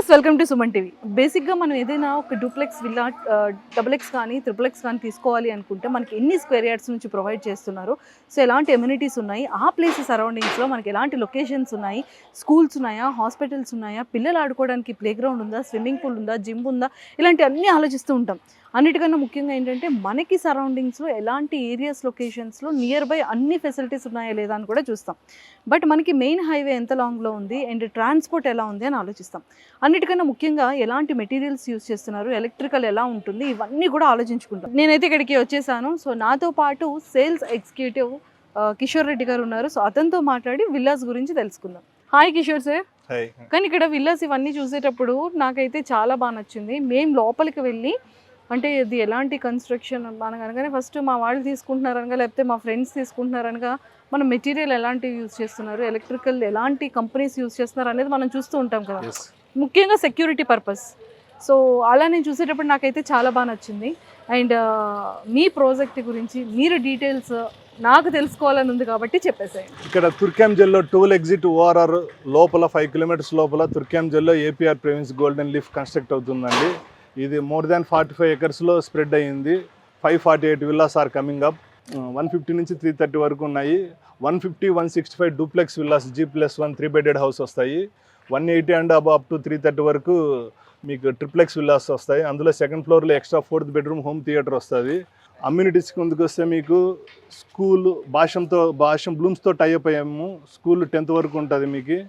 Viewers welcome to Suman TV. బేసిక్గా మనం ఏదైనా ఒక డూప్లెక్స్ విల్లా డబుల్ ఎక్స్ కానీ ట్రిపుల్ ఎక్స్ కానీ తీసుకోవాలి అనుకుంటే మనకి ఎన్ని స్క్వేర్ యార్డ్స్ నుంచి ప్రొవైడ్ చేస్తున్నారు, సో ఎలాంటి ఎమ్యూనిటీస్ ఉన్నాయి, ఆ ప్లేస్ సరౌండింగ్స్లో మనకి ఎలాంటి లొకేషన్స్ ఉన్నాయి, స్కూల్స్ ఉన్నాయా, హాస్పిటల్స్ ఉన్నాయా, పిల్లలు ఆడుకోవడానికి ప్లే గ్రౌండ్ ఉందా, స్విమ్మింగ్ పూల్ ఉందా, జిమ్ ఉందా, ఇలాంటి అన్నీ ఆలోచిస్తూ ఉంటాం. అన్నిటికన్నా ముఖ్యంగా ఏంటంటే మనకి సరౌండింగ్స్లో ఎలాంటి ఏరియాస్ లొకేషన్స్లో నియర్ బై అన్ని ఫెసిలిటీస్ ఉన్నాయా లేదా అని కూడా చూస్తాం. బట్ మనకి మెయిన్ హైవే ఎంత లాంగ్లో ఉంది అండ్ ట్రాన్స్పోర్ట్ ఎలా ఉంది అని ఆలోచిస్తాం. అన్నిటికన్నా ముఖ్యంగా ఎలాంటి మెటీరియల్స్ యూస్ చేస్తున్నారు, ఎలక్ట్రికల్ ఎలా ఉంటుంది, ఇవన్నీ కూడా ఆలోచించుకుంటాం. నేనైతే ఇక్కడికి వచ్చేసాను. సో నాతో పాటు సేల్స్ ఎగ్జిక్యూటివ్ కిషోర్ రెడ్డి గారు ఉన్నారు. సో అతనితో మాట్లాడి విల్లాస్ గురించి తెలుసుకుందాం. Hi Kishore sir. కానీ ఇక్కడ విల్లాస్ ఇవన్నీ చూసేటప్పుడు నాకైతే చాలా బాగా నచ్చింది. మేము లోపలికి వెళ్ళి అంటే ఇది ఎలాంటి కన్స్ట్రక్షన్ మనకు అనగానే ఫస్ట్ మా వాళ్ళు తీసుకుంటున్నారనగా లేకపోతే మా ఫ్రెండ్స్ తీసుకుంటున్నారనగా మనం మెటీరియల్ ఎలాంటివి యూజ్ చేస్తున్నారు, ఎలక్ట్రికల్ ఎలాంటి కంపెనీస్ యూజ్ చేస్తున్నారు అనేది మనం చూస్తూ ఉంటాం కదా, ముఖ్యంగా సెక్యూరిటీ పర్పస్. సో అలా నేను చూసేటప్పుడు నాకైతే చాలా బాగా నచ్చింది. అండ్ మీ ప్రాజెక్ట్ గురించి మీరు డీటెయిల్స్ నాకు తెలుసుకోవాలని ఉంది కాబట్టి చెప్పేసాయి. ఇక్కడ తుర్క్యాంజల్లో టోల్ ఎగ్జిట్ ఓఆర్ఆర్ లోపల 5 కిలోమీటర్స్ లోపల తుర్క్యాంజల్లో ఏపీఆర్ ప్రెవిన్స్ గోల్డెన్ లీఫ్ కన్స్ట్రక్ట్ అవుతుందండి. ఇది మోర్ దాన్ 45 ఎకర్స్లో స్ప్రెడ్ అయ్యింది. 548 విల్లాస్ ఆర్ కమింగ్ అప్. 150 నుంచి 330 వరకు ఉన్నాయి. 150, 165 duplex villas G+1 3 bedded house వస్తాయి. 180 అండ్ అప్ టు 330 వరకు మీకు ట్రిప్లెక్స్ విల్లాస్ వస్తాయి. అందులో సెకండ్ ఫ్లోర్లో extra 4th bedroom home theatre వస్తుంది. అమ్యూనిటీస్కి ముందుకు వస్తే మీకు స్కూల్ భాషం బ్లూమ్స్తో టైఅప్ అయ్యాము. స్కూల్ 10th వరకు ఉంటుంది మీకు.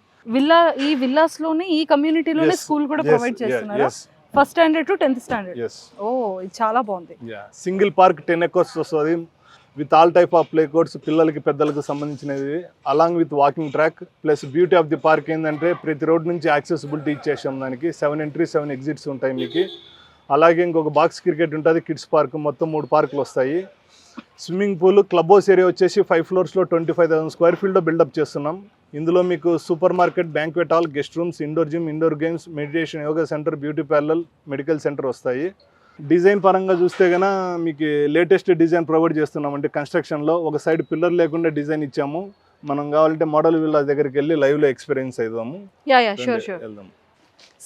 ఈ విల్లాస్లోనే ఈ కమ్యూనిటీలోనే స్కూల్ కూడా ప్రొవైడ్ చేస్తున్నారు. First standard to 10th standard. ఓ ఇది చాలా బాగుంది. సింగిల్ పార్క్ 10 ఎకర్స్ వస్తుంది with all type of play courts, పిల్లలకి పెద్దలకు సంబంధించినది, along with walking track. Plus beauty of the park ఏంటంటే ప్రతి రోడ్ నుంచి యాక్సెసిబిలిటీ ఇచ్చేసాం. దానికి 7 ఎంట్రీ 7 ఎగ్జిట్స్ ఉంటాయి మీకు. అలాగే ఇంకొక బాక్స్ క్రికెట్ ఉంటుంది, కిడ్స్ పార్క్, మొత్తం 3 పార్కులు వస్తాయి. Swimming pool, club house area వచ్చేసి 5 ఫ్లోర్స్లో 25,000 స్క్వేర్ ఫీట్లో బిల్డప్ చేస్తున్నాం. ఇందులో మీకు supermarket, banquet hall, guest rooms, indoor gym, indoor games, meditation, yoga centre, beauty parlour, medical centre వస్తాయి. డిజైన్ పరంగా చూస్తే కన్నా మీకు లేటెస్ట్ డిజైన్ ప్రొవైడ్ చేస్తున్నాం. అంటే కన్స్ట్రక్షన్లో ఒక సైడ్ పిల్లర్ లేకుండా డిజైన్ ఇచ్చాము. మనం కావాలంటే మోడల్ విల్లా దగ్గరికి వెళ్ళి లైవ్లో ఎక్స్పీరియన్స్ అవుదాము. వెళ్దాం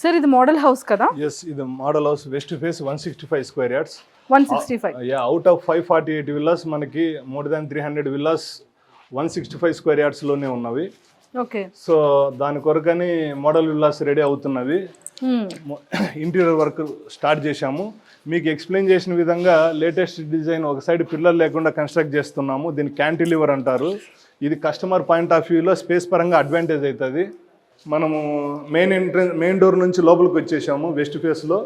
సార్. ఇది మోడల్ హౌస్ కదా? ఎస్, ఇది model house. West face 165 square yards. 165. Out of 548 villas మనకి మోర్ దాన్ 300 విల్లాస్ 165 స్క్వేర్ యార్డ్స్లోనే ఉన్నవి. ఓకే. సో దాని కొరకని మోడల్ విల్లాస్ రెడీ అవుతున్నవి. ఇంటీరియర్ వర్క్ స్టార్ట్ చేశాము. మీకు ఎక్స్ప్లెయిన్ చేసిన విధంగా లేటెస్ట్ డిజైన్ ఒక సైడ్ పిల్లర్ లేకుండా కన్స్ట్రక్ట్ చేస్తున్నాము. దీన్ని క్యాంటిలివర్ అంటారు. ఇది కస్టమర్ పాయింట్ ఆఫ్ వ్యూలో స్పేస్ పరంగా అడ్వాంటేజ్ అవుతుంది. మనము మెయిన్ డోర్ నుంచి లోపలికి వచ్చేసాము వెస్ట్ ఫేస్లో.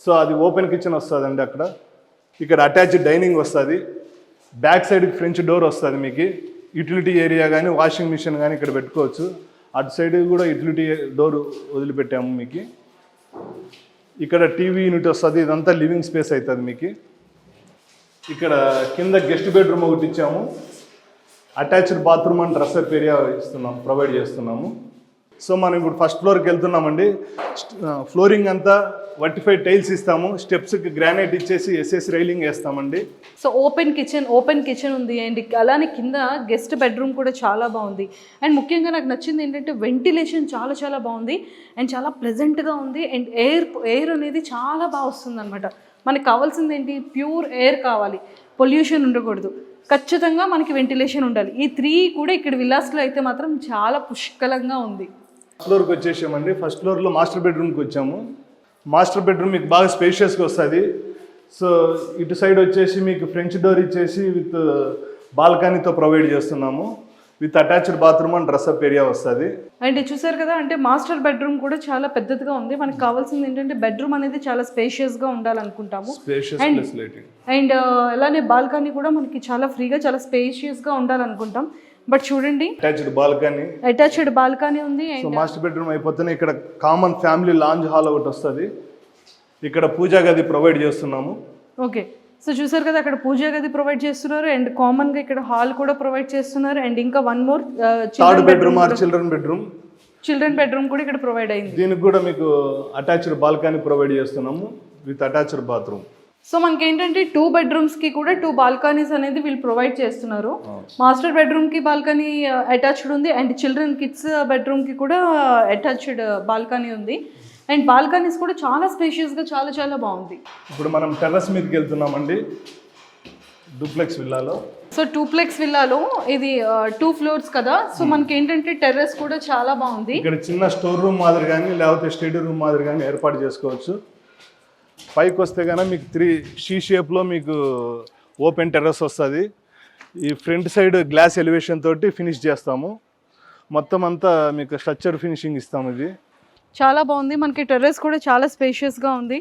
సో అది ఓపెన్ కిచెన్ వస్తుందండి. అక్కడ ఇక్కడ అటాచ్డ్ డైనింగ్ వస్తుంది. బ్యాక్ సైడ్ ఫ్రెంచ్ డోర్ వస్తుంది మీకు. యూటిలిటీ ఏరియా కానీ వాషింగ్ మిషన్ కానీ ఇక్కడ పెట్టుకోవచ్చు. అటు సైడ్ కూడా యూటిలిటీ డోర్ వదిలిపెట్టాము మీకు. ఇక్కడ టీవీ యూనిట్ వస్తుంది. ఇదంతా లివింగ్ స్పేస్ అవుతుంది మీకు. ఇక్కడ కింద గెస్ట్ బెడ్రూమ్ ఒకటి ఇచ్చాము. Attached bathroom and dress up area provide చేస్తున్నాము. సో మనం ఇప్పుడు ఫస్ట్ ఫ్లోర్కి వెళ్తున్నామండి. ఫ్లోరింగ్ అంతా వర్టిఫైడ్ టైల్స్ ఇస్తాము. స్టెప్స్కి గ్రానైట్ ఇచ్చేసి ఎస్ఎస్ రైలింగ్ వేస్తామండి. సో ఓపెన్ కిచెన్ ఉంది. అండ్ అలానే కింద గెస్ట్ బెడ్రూమ్ కూడా చాలా బాగుంది. అండ్ ముఖ్యంగా నాకు నచ్చింది ఏంటంటే వెంటిలేషన్ చాలా చాలా బాగుంది అండ్ చాలా ప్లెజెంట్గా ఉంది. అండ్ ఎయిర్ అనేది చాలా బాగా వస్తుంది అనమాట. మనకు కావాల్సింది ఏంటి, ప్యూర్ ఎయిర్ కావాలి, పొల్యూషన్ ఉండకూడదు, ఖచ్చితంగా మనకి వెంటిలేషన్ ఉండాలి. ఈ 3 కూడా ఇక్కడ విల్లాస్లో అయితే మాత్రం చాలా పుష్కలంగా ఉంది. ఫ్లోర్కి వచ్చేసామండి. ఫస్ట్ ఫ్లోర్లో మాస్టర్ బెడ్రూమ్కి వచ్చాము. మాస్టర్ బెడ్రూమ్ మీకు బాగా స్పేషియస్గా వస్తుంది. సో ఇటు సైడ్ వచ్చేసి మీకు ఫ్రెంచ్ డోర్ ఇచ్చేసి విత్ బాల్కనీతో ప్రొవైడ్ చేస్తున్నాము. With attached bathroom and dress up area వస్తుంది. అండ్ చూసారు కదా, అంటే మాస్టర్ బెడ్రూమ్ కూడా చాలా పెద్దదిగా ఉంది. మనకు కావాల్సింది ఏంటంటే బెడ్రూమ్ అనేది చాలా స్పేషియస్గా ఉండాలనుకుంటాము. అండ్ అలానే బాల్కనీ కూడా మనకి చాలా ఫ్రీగా, చాలా స్పేషియస్గా ఉండాలనుకుంటాం. బట్ చూడండి, అటాచ్డ్ బాల్కనీ ఉంది. సో మాస్టర్ బెడ్రూమ్ అయిపోతేనే ఇక్కడ కామన్ ఫ్యామిలీ లాంజ్ హాల్ ఒకటి వస్తుంది. ఇక్కడ పూజా గది ప్రొవైడ్ చేస్తున్నాము. ఓకే. సో చూసారు కదా, అక్కడ పూజా గది ప్రొవైడ్ చేస్తున్నారు అండ్ కామన్గా ఇక్కడ హాల్ కూడా ప్రొవైడ్ చేస్తున్నారు. అండ్ ఇంకా 1 more third bedroom are children bedroom కూడా ఇక్కడ ప్రొవైడ్ అయింది. దీనికి కూడా మీకు అటాచ్డ్ బాల్కనీ ప్రొవైడ్ చేస్తున్నాము విత్ అటాచ్డ్ బాత్రూమ్. సో మనకి ఏంటంటే 2 bedrooms-కి కూడా 2 balconies అనేది వీళ్ళు ప్రొవైడ్ చేస్తున్నారు. మాస్టర్ బెడ్రూమ్కి బాల్కనీ అటాచ్డ్ ఉంది అండ్ చిల్డ్రన్ కిడ్స్ బెడ్రూమ్కి కూడా అటాచ్డ్ బాల్కనీ ఉంది. అండ్ బాల్కనీస్ కూడా చాలా స్పేషియస్గా చాలా చాలా బాగుంది. ఇప్పుడు మనం టెర్రస్ మీదకి వెళ్తున్నామండి డూప్లెక్స్ విల్లాలో. సో టూప్లెక్స్ విల్లాలో ఇది 2 floors కదా, సో మనకి ఏంటంటే టెర్రస్ కూడా చాలా బాగుంది. ఇక్కడ చిన్న స్టోర్ రూమ్ మాదిరి కానీ లేకపోతే స్టడీ రూమ్ మాదిరి కానీ ఏర్పాటు చేసుకోవచ్చు. పైకి వస్తే కనుక మీకు 3 షేప్లో మీకు ఓపెన్ టెర్రస్ వస్తుంది. ఈ ఫ్రంట్ సైడ్ గ్లాస్ ఎలివేషన్ తోటి ఫినిష్ చేస్తాము. మొత్తం అంతా మీకు స్ట్రక్చర్ ఫినిషింగ్ ఇస్తాము. ఇది చాలా బాగుంది. మనకి టెర్రస్ కూడా చాలా స్పేషియస్గా ఉంది.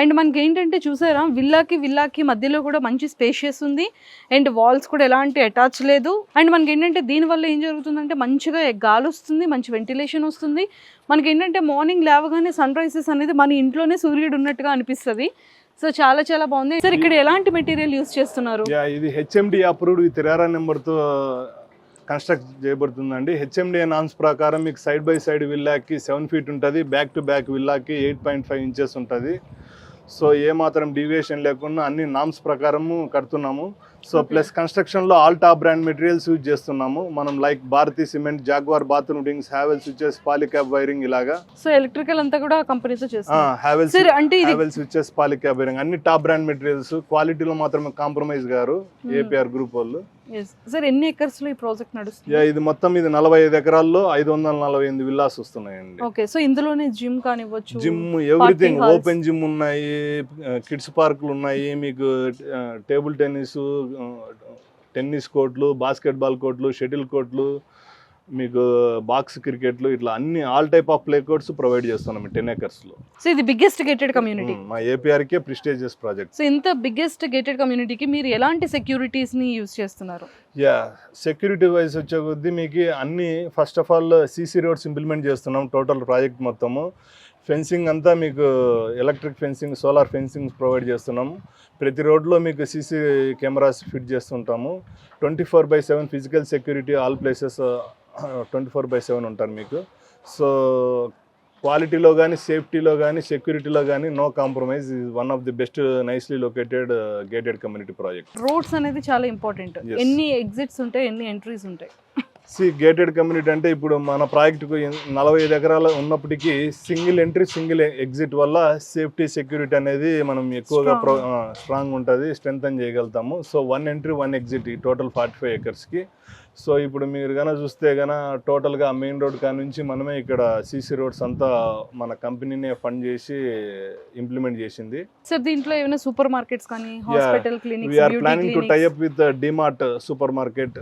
అండ్ మనకి ఏంటంటే చూసారా, విల్లాకి మధ్యలో కూడా మంచి స్పేషియస్ ఉంది. అండ్ వాల్స్ కూడా ఎలాంటి అటాచ్ లేదు. అండ్ మనకి ఏంటంటే దీనివల్ల ఏం జరుగుతుందంటే మంచిగా గాలి వస్తుంది, మంచి వెంటిలేషన్ వస్తుంది. మనకి ఏంటంటే మార్నింగ్ లేవగానే సన్ రైజెస్ అనేది మన ఇంట్లోనే సూర్యుడు ఉన్నట్టుగా అనిపిస్తుంది. సో చాలా చాలా బాగుంది. సార్ ఇక్కడ ఎలాంటి మెటీరియల్ యూస్ చేస్తున్నారు? ఇది హెచ్ఎండి అప్రూవ్డ్ విత్ రెరా నెంబర్తో కన్స్ట్రక్ట్ చేయబడుతుందండి. హెచ్ఎండిఏ నామ్స్ ప్రకారం మీకు సైడ్ బై సైడ్ విల్లాకి 7 feet ఉంటుంది, బ్యాక్ టు బ్యాక్ విల్లాకి 8.5 inches ఉంటుంది. సో ఏమాత్రం డీవియేషన్ లేకుండా అన్ని నామ్స్ ప్రకారము కడుతున్నాము. సో ప్లస్ కన్స్ట్రక్షన్లో all top brand materials use చేస్తున్నాము మనం, like Bharathi cement, Jaguar bathroom rings, Havells switches, Polycab wiring ఇలాగా. సో ఎలక్ట్రికల్ అంతా కూడా కంపెనీతో చేస్తాం. హ్యావెల్స్ స్విచెస్, పాలిక్యాబ్ వైరింగ్ అన్ని టాప్ బ్రాండ్ మెటీరియల్స్. క్వాలిటీలో మాత్రమే కాంప్రమైజ్ గారు ఏపీఆర్ గ్రూప్ వాళ్ళు. సార్ ఎన్ని ఎకర్స్ లో ఈ ప్రాజెక్ట్ నడుస్తుంది? ఇది మొత్తం 45 ఎకరాల్లో 548 విల్లాస్ వస్తున్నాయండి. ఓకే, సో ఇందులోనే జిమ్ కానివ్వచ్చు, జిమ్ ఎవ్రీథింగ్, ఓపెన్ జిమ్ ఉన్నాయి, కిడ్స్ పార్కులు ఉన్నాయి, మీకు టేబుల్ టెన్నిస్ కోర్టులు, బాస్కెట్బాల్ కోర్టులు, షటిల్ కోర్టులు, మీకు బాక్స్ క్రికెట్లు, ఇట్లా అన్ని all type of play courts provide చేస్తున్నాం 10 acres లో. సో ఇది బిగ్గెస్ట్ గేటెడ్ కమ్యూనిటీ మా ఏపీఆర్కే ప్రిస్టేజియస్ ప్రాజెక్ట్. సో ఇంత బిగ్గెస్ట్ గేటెడ్ కమ్యూనిటీకి మీరు ఎలాంటి సెక్యూరిటీస్ ని యూజ్ చేస్తున్నారు? సెక్యూరిటీ వైజ్ వచ్చే కొద్దీ మీకు అన్ని first of all CC roads implement చేస్తున్నాం. టోటల్ ప్రాజెక్ట్ మొత్తము ఫెన్సింగ్ అంతా మీకు electric fencing, solar fencing provide చేస్తున్నాము. ప్రతి రోడ్లో మీకు సీసీ కెమెరాస్ ఫిట్ చేస్తుంటాము. 24/7 ఫిజికల్ సెక్యూరిటీ, ఆల్ ప్లేసెస్ 24/7 ఉంటారు మీకు. సో క్వాలిటీలో కానీ, సేఫ్టీలో కానీ, సెక్యూరిటీలో కానీ no compromise. Is one of the best nicely located gated community project. Roads అనేది చాలా ఇంపార్టెంట్. ఎన్ని ఎగ్జిట్స్ ఉంటాయి, ఎన్ని ఎంట్రీస్ ఉంటాయి? గేటెడ్ కమ్యూనిటీ అంటే ఇప్పుడు మన ప్రాజెక్టుకు 45 ఎకరాలు ఉన్నప్పటికీ సింగిల్ ఎంట్రీ, సింగిల్ ఎగ్జిట్ వల్ల సేఫ్టీ, సెక్యూరిటీ అనేది మనం ఎక్కువగా స్ట్రాంగ్ ఉంటుంది, స్ట్రెంగ్తన్ చేయగలుగుతాము. సో 1 entry 1 exit ఈ టోటల్ 45 acresకి. సో ఇప్పుడు మీరు కనుక చూస్తే కనుక టోటల్గా మెయిన్ రోడ్ కా నుంచి మనమే ఇక్కడ సీసీ రోడ్స్ అంతా మన కంపెనీనే ఫండ్ చేసి ఇంప్లిమెంట్ చేసింది. సార్ దీంట్లో ఏమైనా సూపర్ మార్కెట్స్ కానీ, hospital, clinics, we're planning to tie up with DMart supermarket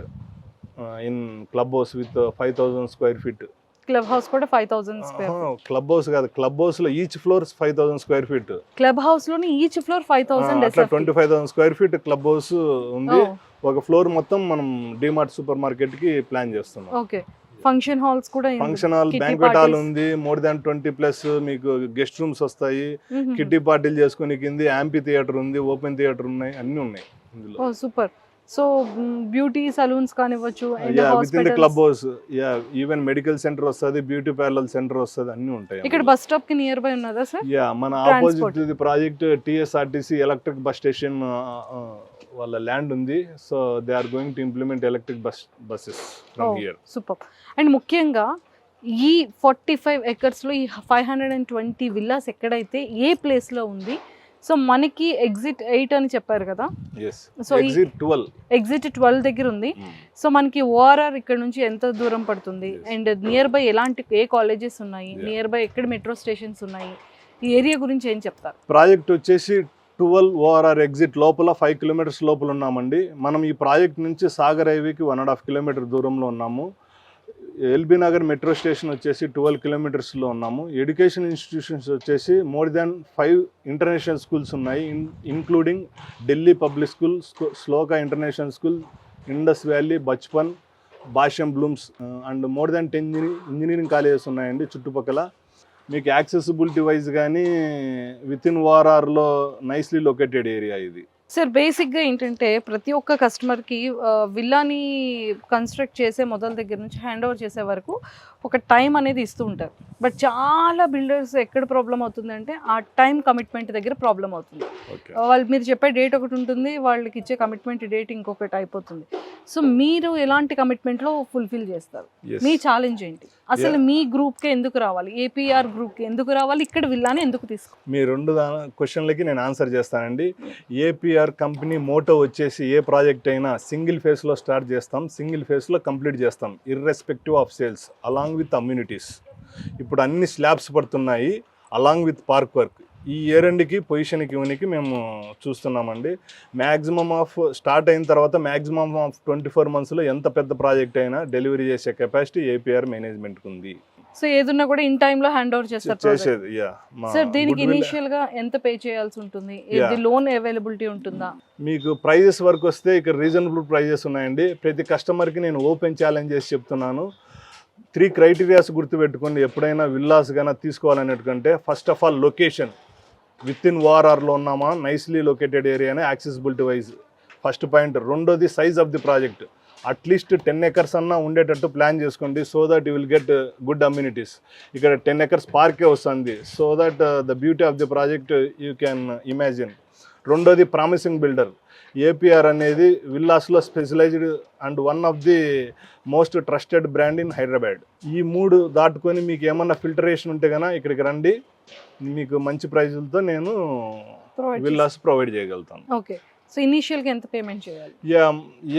in clubhouse with 5,000 square feet. Clubhouse కూడా 5,000 square feet. క్లబ్ హౌస్ కాదు, క్లబ్ హౌస్ లో each floor 5,000 square feet. Clubhouse లోని each floor 5,000 అట్లా 25,000 square feet club house ఉంది. ఒక floor మొత్తం మనం DMart supermarket కి ప్లాన్ చేస్తున్నాం. ఓకే, ఫంక్షన్ హాల్స్ కూడా, ఫంక్షన్ హాల్, బ్యాంక్వెట్ హాల్ ఉంది. మోర్ దాన్ 20+ మీకు గెస్ట్ రూమ్స్ వస్తాయి. కిడ్డీ పార్టీలు చేసుకునే కింది యాంపీ థియేటర్ ఉంది, ఓపెన్ థియేటర్ ఉన్నాయి, అన్ని ఉన్నాయి ఇందులో. ఓ సూపర్. సో బ్యూటీ సలూన్స్ కానివ్వచ్చు, within the club house, even medical centre వస్తుంది, బ్యూటీ పార్లర్ సెంటర్ వస్తుంది, అన్ని ఉంటాయి. ఇక్కడ బస్ స్టాప్ కి నియర్ బై ఉన్నదా సార్? మన opposite the project TSRTC electric bus station వాళ్ళ ల్యాండ్ ఉంది. So they are going to implement electric buses from here. Super. And ముఖ్యంగా ఈ 45 acres లో ఈ 520 విల్లాస్ ఎక్కడైతే ఏ ప్లేస్ లో ఉంది? సో మనకి ఎగ్జిట్ 8 అని చెప్పారు కదా, సో ఎగ్జిట్ 12 దగ్గర ఉంది. సో మనకి ఓఆర్ఆర్ ఇక్కడ నుంచి ఎంత దూరం పడుతుంది? అండ్ నియర్ బై ఎలాంటి ఏ కాలేజెస్ ఉన్నాయి, నియర్ బై ఎక్కడ మెట్రో స్టేషన్స్ ఉన్నాయి, ఈ ఏరియా గురించి ఏం చెప్తారు? ప్రాజెక్ట్ వచ్చేసి 12 ఓఆర్ఆర్ ఎగ్జిట్ లోపల 5 kilometers లోపల ఉన్నామండి. మనం ఈ ప్రాజెక్ట్ నుంచి సాగర్ హైవేకి 1.5 kilometer దూరంలో ఉన్నాము. ఎల్బీ నగర్ మెట్రో స్టేషన్ వచ్చేసి 12 kilometers ఉన్నాము. ఎడ్యుకేషన్ ఇన్స్టిట్యూషన్స్ వచ్చేసి మోర్ దాన్ 5 ఇంటర్నేషనల్ స్కూల్స్ ఉన్నాయి, including Delhi public school, Shloka international school, Indus valley, Bachpan, Bhashyam Blooms and more than 10 engineering colleges ఉన్నాయండి చుట్టుపక్కల. మీకు యాక్సెసిబిలిటీ వైజ్ కానీ విత్ ఇన్ ఓఆర్ఆర్లో నైస్లీ లొకేటెడ్ ఏరియా ఇది. సార్ బేసిక్గా ఏంటంటే ప్రతి ఒక్క కస్టమర్కి విల్లాని కన్స్ట్రక్ట్ చేసే మొదల దగ్గర నుంచి హ్యాండ్ ఓవర్ చేసే వరకు ఒక టైం అనేది ఇస్తూ ఉంటారు. బట్ చాలా బిల్డర్స్ ఎక్కడ ప్రాబ్లం అవుతుందంటే ఆ టైం కమిట్మెంట్ దగ్గర ప్రాబ్లం అవుతుంది. వాళ్ళు మీరు చెప్పే డేట్ ఒకటి ఉంటుంది, వాళ్ళకి ఇచ్చే కమిట్మెంట్ డేట్ ఇంకొకటి అయిపోతుంది. సో మీరు ఎలాంటి కమిట్మెంట్లో ఫుల్ఫిల్ చేస్తారు? మీ ఛాలెంజ్ ఏంటి? అసలు మీ గ్రూప్కి ఎందుకు రావాలి, ఏపీఆర్ గ్రూప్కి ఎందుకు రావాలి, ఇక్కడ విల్లాని ఎందుకు తీసుకోవాలి? మీ రెండు క్వశ్చన్లకి నేను ఆన్సర్ చేస్తానండి. ఏపీఆర్ కంపెనీ మోటో వచ్చేసి ఏ ప్రాజెక్ట్ అయినా సింగిల్ ఫేస్లో స్టార్ట్ చేస్తాం, సింగిల్ ఫేస్లో కంప్లీట్ చేస్తాం, irrespective of sales, along with amenities. ఇప్పుడు అన్ని స్లాబ్స్ పడుతున్నాయి, అలాంగ్ విత్ పార్క్ వర్క్. ఈ ఏరెండ్కి పొజిషన్కి ఇవనికి మేము చూస్తున్నామండి. మ్యాక్సిమమ్ ఆఫ్ స్టార్ట్ అయిన తర్వాత మ్యాక్సిమమ్ ఆఫ్ 24 monthsలో ఎంత పెద్ద ప్రాజెక్ట్ అయినా డెలివరీ చేసే కెపాసిటీ ఏపీఆర్ మేనేజ్మెంట్కి ఉంది. సో ఏదున్నా కూడా ఇన్ టైంలో హ్యాండ్ ఓవర్ చేస్తారు చేసేది. సార్ దీనికి ఇనిషియల్ గా ఎంత పే చేయాల్సి ఉంటుంది? లోన్ అవైలబిలిటీ ఉంటుందా? మీకు ప్రైజెస్ వరకు వస్తే ఇక్కడ రీజనబుల్ ప్రైజెస్ ఉన్నాయండి. ప్రతి కస్టమర్కి నేను ఓపెన్ ఛాలెంజ్ చేసి చెప్తున్నాను. 3 క్రైటీరియాస్ గుర్తుపెట్టుకోండి ఎప్పుడైనా విల్లాస్ గానా తీసుకోవాలనేటుకంటే. First of all location, with in ఓఆర్ఆర్లో ఉన్నామా, నైస్లీ లొకేటెడ్ ఏరియానే, యాక్సెసిబిలిటీ వైజ్ ఫస్ట్ పాయింట్. రెండోది size of the project, at least 10 acres అన్నా ఉండేటట్టు ప్లాన్ చేసుకోండి, so that you will get good amenities. ఇక్కడ 10 acres పార్కే వస్తుంది, so that the beauty of the project you can imagine. రెండోది promising builder. APR అనేది విల్లాస్లో specialised and one of the most trusted brand in Hyderabad. ఈ 3 దాటుకొని మీకు ఏమన్నా ఫిల్టరేషన్ ఉంటే కనుక ఇక్కడికి రండి, మీకు మంచి ప్రైజులతో నేను విల్లాస్ ప్రొవైడ్ చేయగలుగుతాను. ఓకే. సో ఇనీషియల్గా ఎంత పేమెంట్ చేయాలి?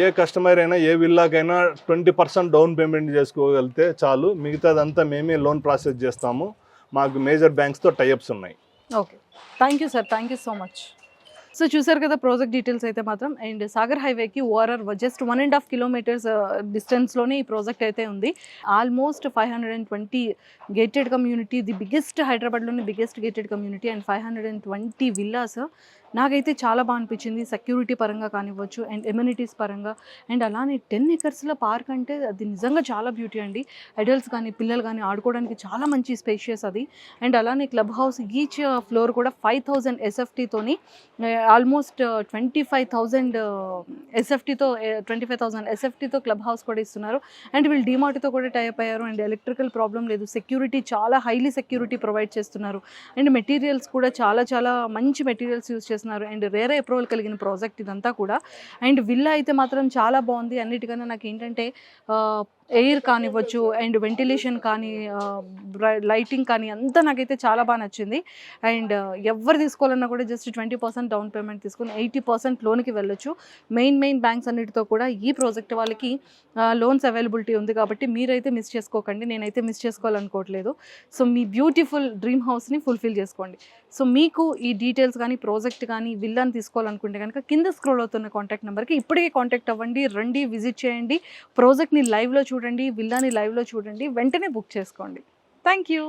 ఏ కస్టమర్ అయినా ఏ విల్లాకైనా 20% డౌన్ పేమెంట్ చేసుకోగలిగితే చాలు, మిగతాదంతా మేమే లోన్ ప్రాసెస్ చేస్తాము. మాకు మేజర్ బ్యాంక్స్తో టైఅప్స్ ఉన్నాయి. Okay, thank you sir, thank you so much. So చూసారు కదా ప్రాజెక్ట్ డీటెయిల్స్ అయితే మాత్రం. అండ్ సాగర్ హైవేకి ఓఆర్ఆర్ జస్ట్ 1.5 kilometers డిస్టెన్స్లోనే ఈ ప్రాజెక్ట్ అయితే ఉంది. Almost 520 gated community, the biggest హైదరాబాద్లోని biggest gated community, and 520 villas. నాకైతే చాలా బాగా అనిపించింది, సెక్యూరిటీ పరంగా కానివ్వచ్చు అండ్ ఎమ్యూనిటీస్ పరంగా. అండ్ అలానే 10 acresలో పార్క్ అంటే అది నిజంగా చాలా బ్యూటీ అండి. అడల్ట్స్ కానీ పిల్లలు కానీ ఆడుకోవడానికి చాలా మంచి స్పేషియస్ అది. అండ్ అలానే క్లబ్ హౌస్ ఈచ్ ఫ్లోర్ కూడా 5,000 SFTతోని ఆల్మోస్ట్ 25,000 SFTతో క్లబ్ హౌస్ కూడా ఇస్తున్నారు. అండ్ వీళ్ళు డిమార్ట్తో కూడా టైప్ అయ్యారు. అండ్ ఎలక్ట్రికల్ ప్రాబ్లం లేదు, సెక్యూరిటీ చాలా హైలీ సెక్యూరిటీ ప్రొవైడ్ చేస్తున్నారు. అండ్ మెటీరియల్స్ కూడా చాలా చాలా మంచి మెటీరియల్స్ యూజ్ చేస్తున్నారు. అండ్ రేర్ అప్రూవల్ కలిగిన ప్రాజెక్ట్ ఇదంతా కూడా. అండ్ విల్లా అయితే మాత్రం చాలా బాగుంది. అన్నిటికన్నా నాకు ఏంటంటే ఎయిర్ కానివ్వచ్చు అండ్ వెంటిలేషన్ కానీ లైటింగ్ కానీ అంతా నాకైతే చాలా బాగా నచ్చింది. అండ్ ఎవరు తీసుకోవాలన్నా కూడా జస్ట్ 20% డౌన్ పేమెంట్ తీసుకుని 80% లోన్కి వెళ్ళొచ్చు. మెయిన్ బ్యాంక్స్ అన్నిటితో కూడా ఈ ప్రాజెక్ట్ వాళ్ళకి లోన్స్ అవైలబిలిటీ ఉంది. కాబట్టి మీరైతే మిస్ చేసుకోకండి, నేనైతే మిస్ చేసుకోవాలనుకోవట్లేదు. సో మీ బ్యూటిఫుల్ డ్రీమ్ హౌస్ని ఫుల్ఫిల్ చేసుకోండి. సో మీకు ఈ డీటెయిల్స్ కానీ ప్రాజెక్ట్ కానీ విల్లాని తీసుకోవాలనుకుంటే కనుక కింద స్క్రోల్ అవుతున్న కాంటాక్ట్ నెంబర్కి ఇప్పటికే కాంటాక్ట్ అవ్వండి, రండి, విజిట్ చేయండి, ప్రాజెక్ట్ని లైవ్లో చూడండి, విల్లాని లైవ్లో చూడండి, వెంటనే బుక్ చేసుకోండి. Thank you.